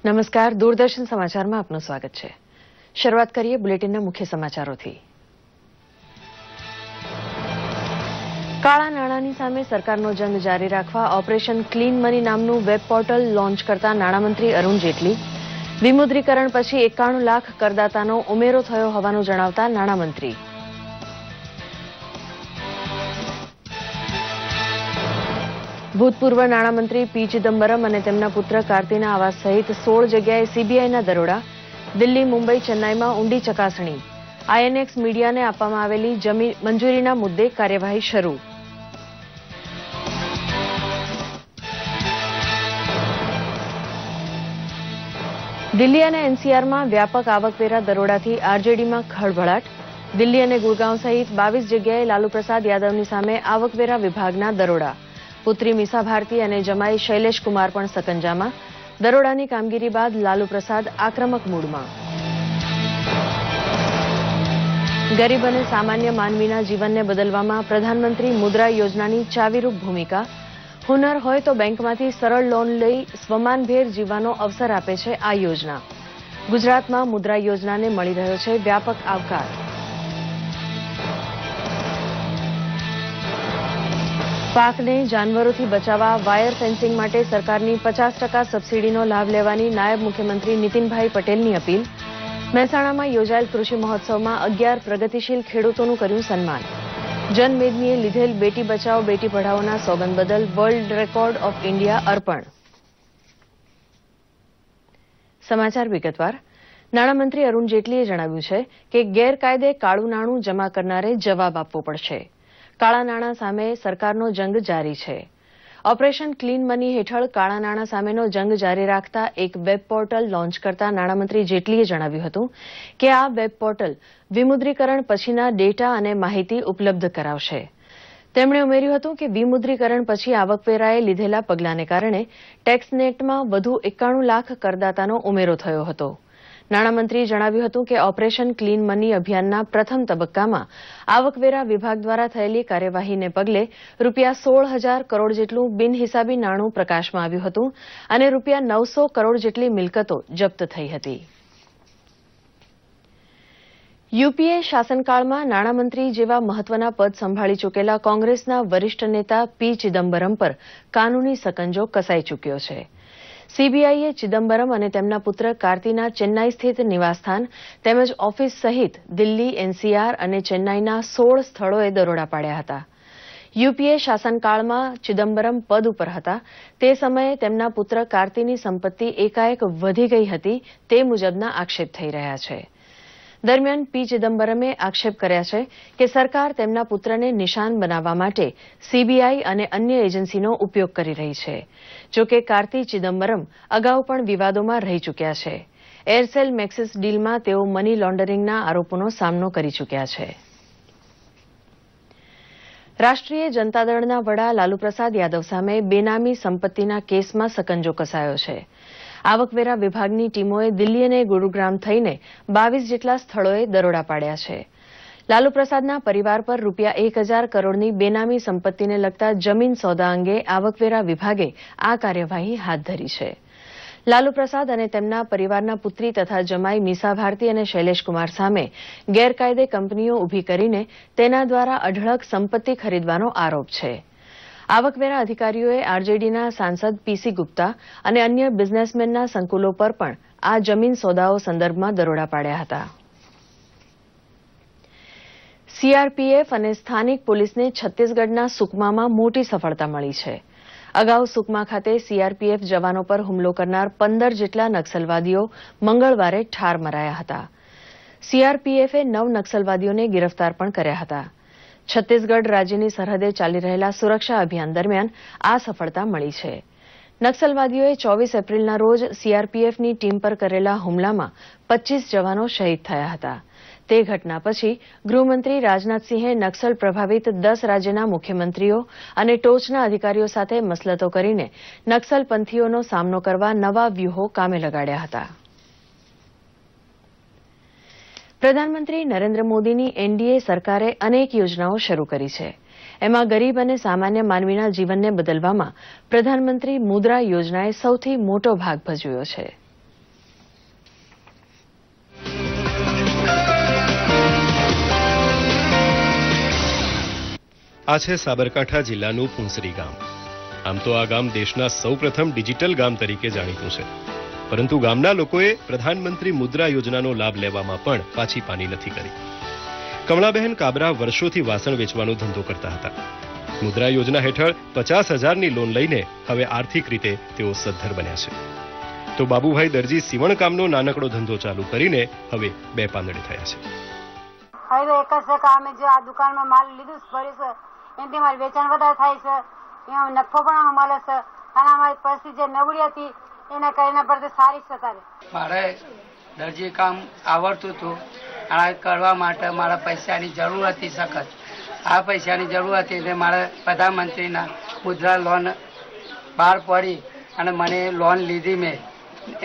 નમસ્કાર, દૂરદર્શન સમાચારમાં આપનું સ્વાગત છે. શરૂઆત કરીએ બુલેટિનના મુખ્ય સમાચારોથી. કાળા નાણાંની સામે સરકારનો જંગ જારી રાખવા ઓપરેશન ક્લીન મની નામનું વેબ પોર્ટલ લોન્ચ કરતા નાણામંત્રી અરુણ જેટલી, વિમુદ્રીકરણ પછી 91 લાખ કરદાતાનો ઉમેરો થયો હોવાનું જણાવતા નાણામંત્રી. ભૂતપૂર્વ નાણામંત્રી પી ચિદમ્બરમ અને તેમના પુત્ર કાર્તિના આવાસ સહિત 16 જગ્યાએ સીબીઆઈના દરોડા. દિલ્હી, મુંબઈ, ચેન્નાઈમાં ઊંડી ચકાસણી. આઈએનએક્સ મીડિયાને આપવામાં આવેલી જમીન મંજૂરીના મુદ્દે કાર્યવાહી શરૂ. દિલ્હી અને એનસીઆરમાં વ્યાપક આવકવેરા દરોડાથી આરજેડીમાં ખળભળાટ. દિલ્હી અને ગુડગાંવ સહિત 22 જગ્યાએ લાલુ પ્રસાદ યાદવની સામે આવકવેરા વિભાગના દરોડા. પુત્રી મીસા ભારતી અને જમાઈ શૈલેષ કુમાર પણ સકંજામાં. દરોડાની કામગીરી બાદ લાલુ પ્રસાદ આક્રમક મૂડમાં. ગરીબ અને સામાન્ય માનવીના જીવનને બદલવામાં પ્રધાનમંત્રી મુદ્રા યોજનાની ચાવીરૂપ ભૂમિકા. હુનર હોય તો બેંકમાંથી સરળ લોન લઈ સ્વમાનભેર જીવવાનો અવસર આપે છે આ યોજના. ગુજરાતમાં મુદ્રા યોજનાને મળી રહ્યો છે વ્યાપક આવકાર. પાકને જાનવરોથી બચાવવા વાયર ફેન્સિંગ માટે સરકારની 50% સબસિડીનો લાભ લેવાની નાયબ મુખ્યમંત્રી નીતિનભાઈ પટેલની અપીલ. મહેસાણામાં યોજાયેલ કૃષિ મહોત્સવમાં 11 પ્રગતિશીલ ખેડૂતોનું કર્યું સન્માન. જનમેદનીએ લીધેલ બેટી બચાવો બેટી પઢાઓના સોગંદ બદલ વર્લ્ડ રેકોર્ડ ઓફ ઇન્ડિયા અર્પણ. સમાચાર વિગતવાર. નાણામંત્રી અરુણ જેટલીએ જણાવ્યું છે કે ગેરકાયદે કાળું નાણું જમા કરનારે જવાબ આપવો પડશે. કાળા નાણાં સામે સરકારનો જંગ જારી છે. ઓપરેશન ક્લીન મની હેઠળ કાળા નાણાં સામેનો જંગ જારી રાખતા એક વેબ પોર્ટલ લોન્ચ કરતા નાણામંત્રી જેટલીએ જણાવ્યું હતું કે આ વેબ પોર્ટલ વિમુદ્રીકરણ પછીના ડેટા અને માહિતી ઉપલબ્ધ કરાવશે. તેમણે ઉમેર્યું હતું કે વિમુદ્રીકરણ પછી આવકવેરાએ લીધેલા પગલાંને કારણે ટેક્સનેટમાં વધુ 91 લાખ કરદાતાનો ઉમેરો થયો હતો. નાણામંત્રીએ જણાવ્યું હતું કે ઓપરેશન ક્લીન મની અભિયાનના પ્રથમ તબક્કામાં આવકવેરા વિભાગ દ્વારા થયેલી કાર્યવાહીને પગલે ₹16,000 કરોડ જેટલું બિનહિસાબી નાણું પ્રકાશમાં આવ્યું હતું અને ₹900 કરોડ જેટલી મિલકતો જપ્ત થઈ હતી. યુપીએ શાસનકાળમાં નાણામંત્રી જેવા મહત્વના પદ સંભાળી ચૂકેલા કોંગ્રેસના વરિષ્ઠ નેતા પી ચિદમ્બરમ પર કાનૂની સકંજો કસાઈ ચૂક્યો છે. સીબીઆઈએ ચિદમ્બરમ અને તેમના પુત્ર કાર્તિના ચેન્નાઈ સ્થિત નિવાસસ્થાન તેમજ ઓફિસ સહિત દિલ્હી, એનસીઆર અને ચેન્નાઈના 16 સ્થળોએ દરોડા પાડ્યા હતા. યુપીએ શાસનકાળમાં ચિદમ્બરમ પદ ઉપર હતા તે સમયે તેમના પુત્ર કાર્તિની સંપત્તિ એકાએક વધી ગઈ હતી તે મુજબના આક્ષેપ થઈ રહ્યા છે. દરમિયાન પી ચિદમ્બરમે આક્ષેપ કર્યા છે કે સરકાર તેમના પુત્રને નિશાન બનાવવા માટે સીબીઆઈ અને અન્ય એજન્સીનો ઉપયોગ કરી રહી છે. જોકે કાર્તિ ચિદમ્બરમ અગાઉ પણ વિવાદોમાં રહી ચૂક્યા છે. એરસેલ મેક્સિસ ડીલમાં તેઓ મની લોન્ડરિંગના આરોપોનો સામનો કરી ચૂક્યા છે. રાષ્ટ્રીય જનતા દળના વડા લાલુ પ્રસાદ યાદવ સામે બેનામી સંપત્તિના કેસમાં સકંજો કસાયો છે. આવકવેરા વિભાગની ટીમોએ દિલ્હી અને ગુરુગ્રામ થઈને 22 જેટલા સ્થળોએ દરોડા પાડ્યા છે. લાલુ પ્રસાદના પરિવાર પર ₹1,000 કરોડની બેનામી સંપત્તિને લગતા જમીન સોદા અંગે આવકવેરા વિભાગે આ કાર્યવાહી હાથ ધરી છે. લાલુ પ્રસાદ અને તેમના પરિવારના પુત્રી તથા જમાઈ મીસા ભારતી અને શૈલેષ કુમાર સામે ગેરકાયદે કંપનીઓ ઊભી કરીને તેના દ્વારા અઢળક સંપત્તિ ખરીદવાનો આરોપ છે. આવકવેરા અધિકારીઓએ આરજેડીના સાંસદ પીસી ગુપ્તા અને અન્ય બિઝનેસમેનના સંકુલો પર પણ આ જમીન સોદાઓ સંદર્ભમાં દરોડા પાડ્યા હતા. સીઆરપીએફ અને સ્થાનિક પોલીસને છત્તીસગઢના સુકમામાં મોટી સફળતા મળી છે. અગાઉ સુકમા ખાતે સીઆરપીએફ જવાનો પર હુમલો કરનાર 15 જેટલા નક્સલવાદીઓ મંગળવારે ઠાર મરાયા હતા. સીઆરપીએફે 9 નક્સલવાદીઓને ગિરફ્તાર પણ કર્યા હતા. છત્તીસગઢ રાજ્યની સરહદે ચાલી રહેલા સુરક્ષા અભિયાન દરમિયાન આ સફળતા મળી છે. નક્સલવાદીઓએ 24 એપ્રિલના રોજ સીઆરપીએફની ટીમ પર કરેલા હુમલામાં 25 જવાનો શહીદ થયા હતા. તે ઘટના પછી ગૃહમંત્રી રાજનાથસિંહે નક્સલ પ્રભાવિત 10 રાજ્યના મુખ્યમંત્રીઓ અને ટોચના અધિકારીઓ સાથે મસલતો કરીને નક્સલપંથીઓનો સામનો કરવા નવા વ્યૂહો કામે લગાડ્યા હતા. પ્રધાનમંત્રી નરેન્દ્ર મોદીની એનડીએ સરકારે અનેક યોજનાઓ શરૂ કરી છે. એમાં ગરીબ અને સામાન્ય માનવીના જીવનને બદલવામાં પ્રધાનમંત્રી મુદ્રા યોજનાએ સૌથી મોટો ભાગ ભજવ્યો છે. આ છે સાબરકાંઠા જિલ્લાનું પુંસરી ગામ. આમ તો આ ગામ દેશના સૌપ્રથમ ડિજિટલ ગામ તરીકે જાણીતું છે, પરંતુ ગામના લોકોએ પ્રધાનમંત્રી મુદ્રા યોજનાનો લાભ લેવામાં પણ પાછી પાની નથી કરી. કમળાબહેન કાબરા વર્ષોથી વાસણ વેચવાનો ધંધો કરતા હતા. મુદ્રા યોજના હેઠળ 50,000ની લોન લઈને હવે આર્થિક રીતે તેઓ સદ્ધર બન્યા છે. તો બાબુભાઈ દરજી સીવણ કામનો નાનકડો ધંધો ચાલુ કરીને હવે બે પાંદડે થયા છે. હવે એક જ છે કે અમે જે આ દુકાનમાં માલ લીધું ભર્યું છે એનાથી મારે વેચાણ વધારે થાય છે, એમાં નફો પણ મળે છે અને અમારી પરિસ્થિતિ જે નબળી હતી એના કરીને પરથી સારી છે. તારે મારે દરજી કામ આવડતું હતું અને કરવા માટે મારા પૈસાની જરૂર હતી સખત. આ પૈસાની જરૂર હતી એટલે મારે પ્રધાનમંત્રીના મુદ્રા લોન બહાર પડી અને મને લોન લીધી. મેં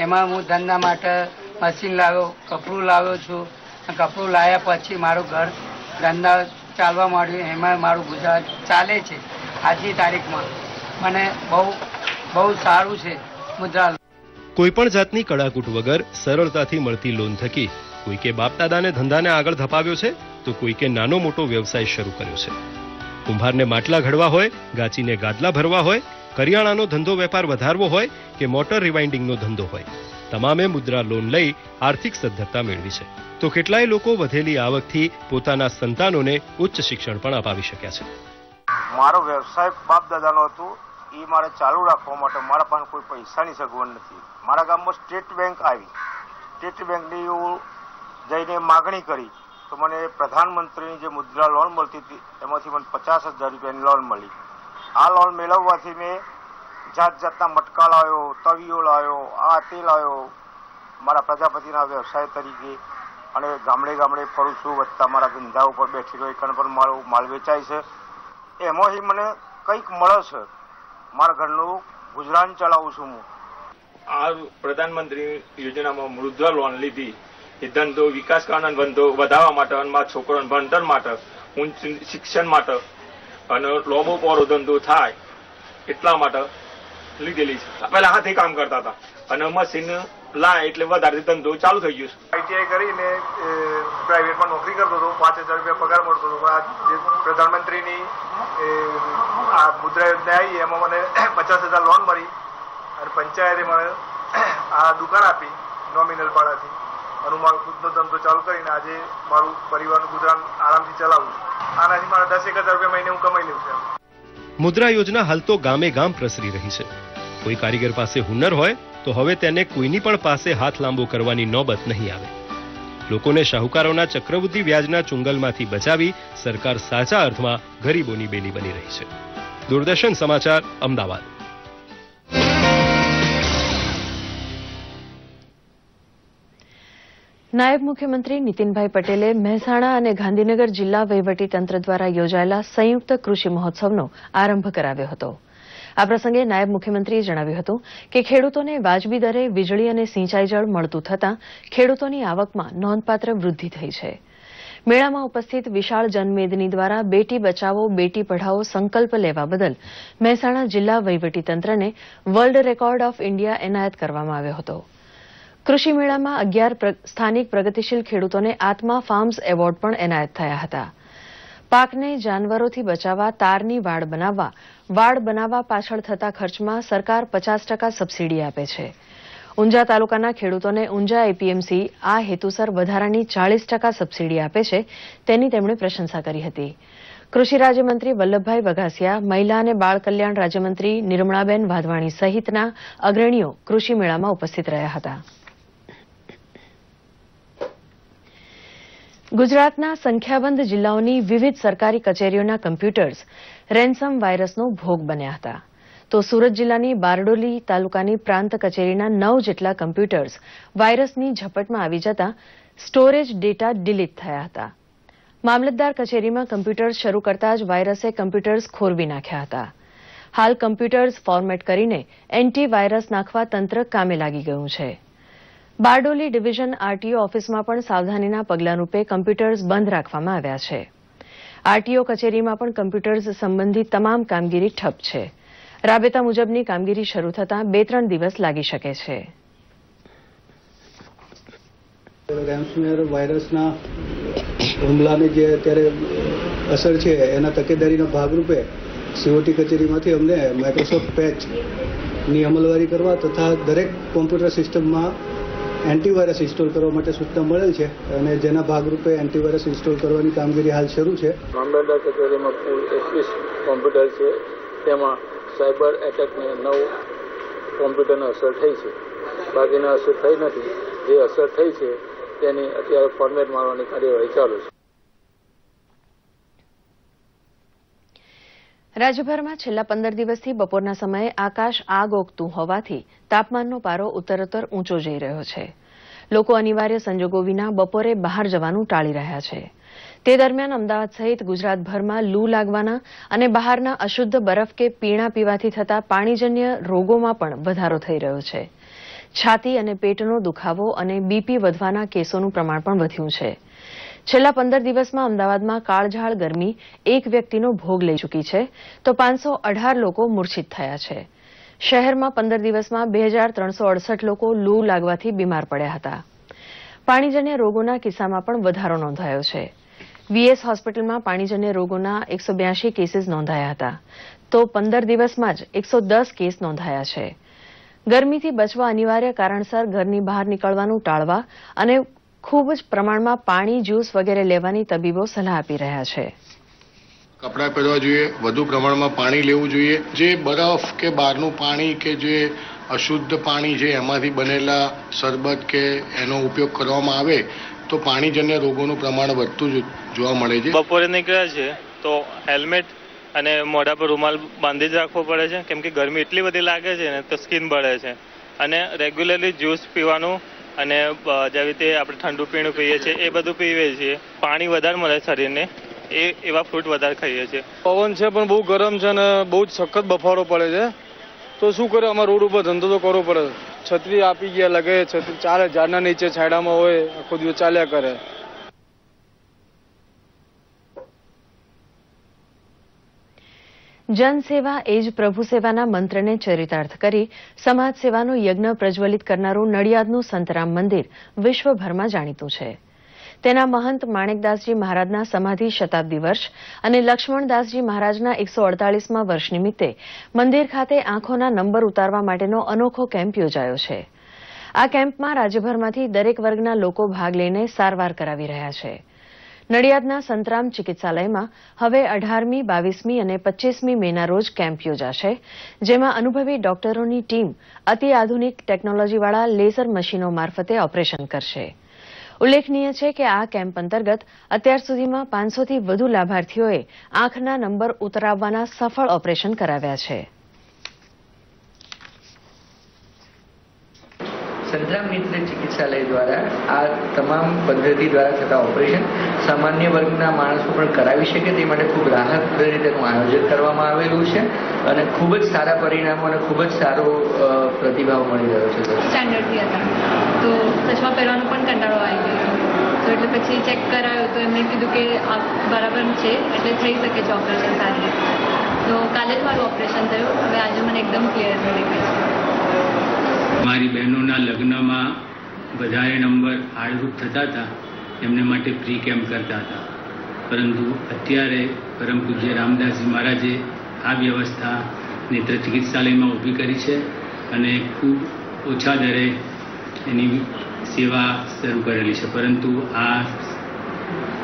એમાં હું ધંધા માટે મશીન લાવ્યો, કપડું લાવ્યો છું. કપડું લાવ્યા પછી મારું ઘર ધંધા ચાલવા માંડ્યું, એમાં મારું ગુજરાત ચાલે છે. આજની તારીખમાં મને બહુ સારું છે મુદ્રા. કોઈપણ જાતની કડાકૂટ વગર સરળતાથી મળતી લોન થકી કોઈકે બાપદાદાને ધંધાને આગળ ધપાવ્યો છે, તો કોઈકે નાનો મોટો વ્યવસાય શરૂ કર્યો છે. કુંભારને માટલા ઘડવા હોય, ગાચીને ગાદલા ભરવા હોય, કરિયાણાનો ધંધો વેપાર વધારવો હોય કે મોટર રિવાઇન્ડિંગનો ધંધો હોય, તમામે મુદ્રા લોન લઈ આર્થિક સદ્ધરતા મેળવી છે. તો કેટલાય લોકો વધેલી આવકથી પોતાના સંતાનોને ઉચ્ચ શિક્ષણ પણ અપાવી શક્યા છે. મારો વ્યવસાય બાપ દાદાનો હતો, એ મારે ચાલુ રાખવા માટે મારા પાસે કોઈ પૈસાની સગવડ નથી. મારા ગામમાં સ્ટેટ બેંક આવી, સ્ટેટ બેંકની હું જઈને માગણી કરી તો મને પ્રધાનમંત્રીની જે મુદ્રા લોન મળતી હતી એમાંથી મને 50,000 રૂપિયાની લોન મળી. આ લોન મેળવવાથી મેં જાત જાતના મટકા લાવ્યો, તવીઓ લાવ્યો, આ તે લાવ્યો મારા પ્રજાપતિના વ્યવસાય તરીકે, અને ગામડે ગામડે ફરું છું. વધતા મારા ધંધા ઉપર બેઠેલો એકણ પર મારો માલ વેચાય છે. એમાંથી મને કંઈક મળે છે, મારા ઘરનું ગુજરાન ચલાવું છું હું. આ પ્રધાનમંત્રી યોજનામાં મુદ્રા લોન લીધી એ ધંધો વિકાસ કરવાનો ધંધો વધારવા માટે અને મારા છોકરાઓના ભણતર માટે, ઉચ્ચ શિક્ષણ માટે અને લોબો પોરો ધંધો થાય એટલા માટે લીધેલી છે. પહેલા હાથે કામ કરતા હતા અને મશીન લાય એટલે વધારે ધંધો ચાલુ થઈ ગયો છે. આઈટીઆઈ કરીને પ્રાઇવેટમાં નોકરી કરતો હતો, 5,000 રૂપિયા પગાર મળતો હતો. પણ આ જે પ્રધાનમંત્રીની આ મુદ્રા યોજના આવી એમાં મને 50,000 લોન મળી અને પંચાયતે મને આ દુકાન આપી નોમિનલ ભાડાથી. અને મારો ખુદનો ધંધો ચાલુ કરીને આજે મારું પરિવારનું ગુજરાન આરામથી ચલાવું છું. આનાથી મારા 10,000 રૂપિયા મહિને હું કમાઈ લઉં છું. મુદ્રા યોજના હાલ તો ગામે ગામ પ્રસરી રહી છે. કોઈ કારીગર પાસે હુનર હોય તો હવે તેને કોઈની પણ પાસે હાથ લાંબો કરવાની નોબત નહીં આવે. લોકોને શાહુકારોના ચક્રવૃદ્ધિ વ્યાજના ચુંગલમાંથી બચાવી સરકાર સાચા અર્થમાં ગરીબોની બેલી બની રહી છે. દૂરદર્શન સમાચાર, અમદાવાદ. નાયબ મુખ્યમંત્રી નીતિનભાઈ પટેલે મહેસાણા અને ગાંધીનગર જિલ્લા વહીવટીતંત્ર દ્વારા યોજાયેલા સંયુક્ત કૃષિ મહોત્સવનો આરંભ કરાવ્યો હતો. આ પ્રસંગે નાયબ મુખ્યમંત્રીએ જણાવ્યું હતું કે ખેડૂતોને વાજબી દરે વીજળી અને સિંચાઈ જળ મળતું થતાં ખેડૂતોની આવકમાં નોંધપાત્ર વૃદ્ધિ થઈ છે. મેળામાં ઉપસ્થિત વિશાળ જનમેદની દ્વારા બેટી બચાવો બેટી પઢાઓ સંકલ્પ લેવા બદલ મહેસાણા જિલ્લા વહીવટીતંત્રને વર્લ્ડ રેકોર્ડ ઓફ ઇન્ડિયા એનાયત કરવામાં આવ્યો હતો. કૃષિ મેળામાં 11 સ્થાનિક પ્રગતિશીલ ખેડૂતોને આત્મા ફાર્મ્સ એવોર્ડ પણ એનાયત થયા હતા. પાકને જાનવરોથી બચાવવા તારની વાડ બનાવવા પાછળ થતા ખર્ચમાં સરકાર 50% સબસીડી આપે છે. ઊંઝા તાલુકાના ખેડૂતોને ઊંઝા એપીએમસી આ હેતુસર વધારાની 40% સબસીડી આપે છે, તેની તેમણે પ્રશંસા કરી હતી. કૃષિ રાજ્યમંત્રી વલ્લભભાઈ વઘાસિયા, મહિલા અને બાળ કલ્યાણ રાજ્યમંત્રી નિર્મળાબેન વાધવાણી સહિતના અગ્રણીઓ કૃષિ મેળામાં ઉપસ્થિત રહ્યા હતા. ગુજરાતના સંખ્યાબંધ જિલ્લાઓની વિવિધ સરકારી કચેરીઓના કમ્પ્યુટર્સ રેન્સમ વાયરસનો ભોગ બન્યા હતા. તો સુરત જિલ્લાની બારડોલી તાલુકાની પ્રાંત કચેરીના 9 જેટલા કમ્પ્યુટર્સ વાયરસની ઝપટમાં આવી જતા સ્ટોરેજ ડેટા ડિલીટ થયા હતા. મામલતદાર કચેરીમાં કમ્પ્યુટર્સ શરૂ કરતા જ વાયરસે કમ્પ્યુટર્સ ખોરવી નાખ્યા હતા. હાલ કમ્પ્યુટર્સ ફોર્મેટ કરીને એન્ટીવાયરસ નાખવા તંત્ર કામે લાગી ગયું છે. બારડોલી ડિવિઝન આરટીઓ ઓફિસમાં પણ સાવધાનીના પગલાંરૂપે કમ્પ્યુટર્સ બંધ રાખવામાં આવ્યા છે. આરટીઓ કચેરીમાં પણ કમ્પ્યુટર્સ સંબંધિત તમામ કામગીરી ઠપ છે. રાબેતા મુજબની કામગીરી શરૂ થતાં 2-3 દિવસ લાગી શકે છે. રેન્સમવેર વાયરસના હુમલાની જે અત્યારે અસર છે એના તકેદારીના ભાગરૂપે COT કચેરીમાંથી અમને માઇક્રોસોફ્ટ પેચની અમલવારી કરવા તથા દરેક કોમ્પ્યુટર સિસ્ટમમાં એન્ટીવાયરસ ઇન્સ્ટોલ કરવા માટે સૂચના મળેલ છે અને જેના ભાગરૂપે એન્ટીવાયરસ ઇન્સ્ટોલ કરવાની કામગીરી હાલ શરૂ છે. મામલતદાર કચેરીમાં કુલ 21 કોમ્પ્યુટર છે, તેમાં સાયબર એટેકને 9 કોમ્પ્યુટરને અસર થઈ છે, બાકીના અસર થઈ નથી. જે અસર થઈ છે તેની અત્યારે ફોર્મેટ મારવાની કાર્યવાહી ચાલુ છે. રાજ્યભરમાં છેલ્લા 15 દિવસથી બપોરના સમયે આકાશ આગ ઓકતું હોવાથી તાપમાનનો પારો ઉત્તરોત્તર ઊંચો જઈ રહ્યો છે. લોકો અનિવાર્ય સંજોગો વિના બપોરે બહાર જવાનું ટાળી રહ્યા છે. તે દરમિયાન અમદાવાદ સહિત ગુજરાતભરમાં લૂ લાગવાના અને બહારના અશુદ્ધ બરફ કે પીણા પીવાથી થતા પાણીજન્ય રોગોમાં પણ વધારો થઈ રહ્યો છે. છાતી અને પેટનો દુખાવો અને BP વધવાના કેસોનું પ્રમાણ પણ વધ્યું છે. છેલ્લા 15 દિવસમાં અમદાવાદમાં કાળઝાળ ગરમી એક વ્યક્તિનો ભોગ લઈ ચૂકી છે તો 518 લોકો મૂર્છિત થયા છે. શહેરમાં 15 દિવસમાં 2368 લોકો લૂ લાગવાથી બીમાર પડ્યા હતા. પાણીજન્ય રોગોના કિસ્સામાં પણ વધારો નોંધાયો છે. VS હોસ્પિટલમાં પાણીજન્ય રોગોના 182 કેસીસ નોંધાયા હતા તો 15 દિવસમાં જ 110 કેસ નોંધાયા છે. ગરમીથી બચવા અનિવાર્ય કારણસર ઘરની બહાર નીકળવાનું ટાળવા અને ખૂબ જ પ્રમાણમાં પાણી, જ્યુસ વગેરે લેવાની તબીબો સલાહ આપી રહ્યા છે. કપડાં પહેરવા જોઈએ, વધુ પ્રમાણમાં પાણી લેવું જોઈએ. જે બરફ કે બહારનું પાણી કે જે અશુદ્ધ પાણી છે એમાંથી બનેલા શરબત કે એનો ઉપયોગ કરવામાં આવે તો પાણીજન્ય રોગોનું પ્રમાણ વધતું જોવા મળે છે. બપોરે નીકળ્યા છે તો હેલ્મેટ અને મોઢા પર રૂમાલ બાંધી જ રાખવો પડે છે, કેમ કે ગરમી એટલી બધી લાગે છે ને તો સ્કિન બળે છે. અને રેગ્યુલરલી જ્યુસ પીવાનું અને જેવી રીતે આપણે ઠંડુ પીણું પીએ છીએ એ બધું પીએ છીએ. પાણી વધારે મળે શરીરને એવા ફ્રૂટ વધારે ખાઈએ છીએ. પવન છે પણ બહુ ગરમ છે અને બહુ જ સખત બફારો પડે છે, તો શું કરે, અમારા રોડ ઉપર ધંધો તો કરવો પડે. છત્રી આપી ગયા લગે, છત્રી ચાલે, ઝાડના નીચે છાંયડામાં હોય, આખો દિવસ ચાલ્યા કરે. જનસેવા એ જ પ્રભુ સેવાના મંત્રને ચરિતાર્થ કરી સમાજ સેવાનો યજ્ઞ પ્રજ્વલિત કરનારું નડિયાદનું સંતરામ મંદિર વિશ્વભરમાં જાણીતું છે. તેના મહંત માણેકદાસજી મહારાજના સમાધિ શતાબ્દી વર્ષ અને લક્ષ્મણદાસજી મહારાજના 148મા વર્ષ નિમિત્તે મંદિર ખાતે આંખોના નંબર ઉતારવા માટેનો અનોખો કેમ્પ યોજાયો છે. આ કેમ્પમાં રાજ્યભરમાંથી દરેક વર્ગના લોકો ભાગ લઈને સારવાર કરાવી રહ્યા છે. નડિયાદના સંતરામ ચિકિત્સાલયમાં હવે 18મી, 22મી અને 25મી મેના રોજ કેમ્પ યોજાશે, જેમાં અનુભવી ડોક્ટરોની ટીમ અતિ આધુનિક ટેકનોલોજીવાળા લેસર મશીનો મારફતે ઓપરેશન કરશે. ઉલ્લેખનીય છે કે આ કેમ્પ અંતર્ગત અત્યાર સુધીમાં 500થી વધુ લાભાર્થીઓએ આંખના નંબર ઉતરાવવાના સફળ ઓપરેશન કરાવ્યા છે. સંતરામ મિત્ર ચિકિત્સાલય દ્વારા આ તમામ પદ્ધતિ દ્વારા થતા ઓપરેશન સામાન્ય વર્ગના માણસો પણ કરાવી શકે તે માટે ખૂબ રાહત રીતેનું આયોજન કરવામાં આવેલું છે અને ખૂબ જ સારા પરિણામો અને ખૂબ જ સારો પ્રતિભાવ મળી રહ્યો છે. સ્ટાન્ડર્ડથી હતા તો ચશ્મા પહેરવાનો પણ કંટાળો આવી ગયો, તો એટલે પછી ચેક કરાયો તો એમણે કીધું કે આ બરાબર છે, એટલે થઈ શકે છે ઓપરેશન સારી રીતે. તો કાલે જ મારું ઓપરેશન થયું, હવે આજે મને એકદમ ક્લિયર મળી ગયું છે. મારી બહેનોના લગ્નમાં વધારે નંબર આડરૂપ થતા હતા, એમને માટે ફ્રી કેમ્પ કરતા હતા, પરંતુ અત્યારે પરમ પૂજ્ય રામદાસજી મહારાજે આ વ્યવસ્થા નેત્ર ચિકિત્સાલયમાં ઊભી કરી છે અને ખૂબ ઓછા દરે એની સેવા શરૂ કરેલી છે. પરંતુ આ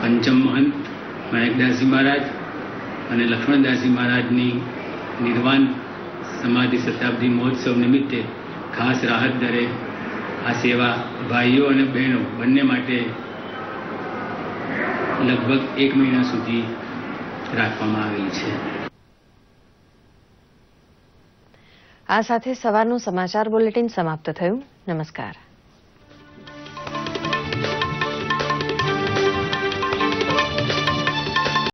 પંચમ મહંત માણેકદાસજી મહારાજ અને લક્ષ્મણદાસજી મહારાજની નિર્વાણ સમાધિ શતાબ્દી મહોત્સવ નિમિત્તે ખાસ રાહત દરે આ સેવા ભાઈઓ અને બહેનો બંને માટે લગભગ 1 મહિના સુધી રાખવામાં આવેલી છે. આ સાથે સવારનું સમાચાર બુલેટિન સમાપ્ત થયું. નમસ્કાર.